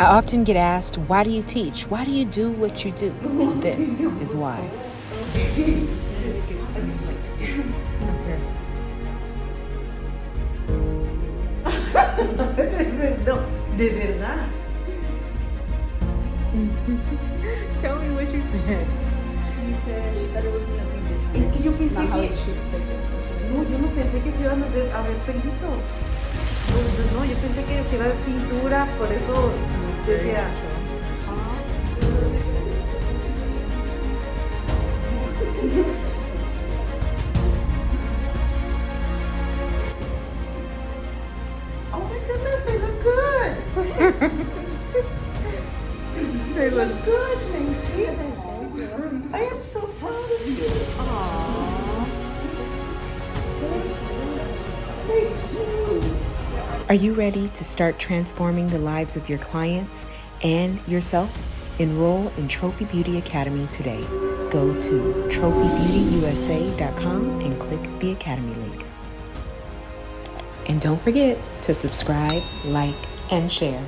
I often get asked, why do you teach? Why do you do what you do? This is why. No, de verdad. Tell me what you said. She said she thought it was gonna be. Es que yo pensé que. No, yo no pensé que se iban a ver pelitos. No, yo pensé que se iba a ver pintura, por eso decía. Oh my goodness, they look good. They look good, Macy. I am so proud of you. Aww. They do. Are you ready to start transforming the lives of your clients and yourself? Enroll in Trophy Beauty Academy today. Go to trophybeautyusa.com and click the Academy link. And don't forget to subscribe, like, and share.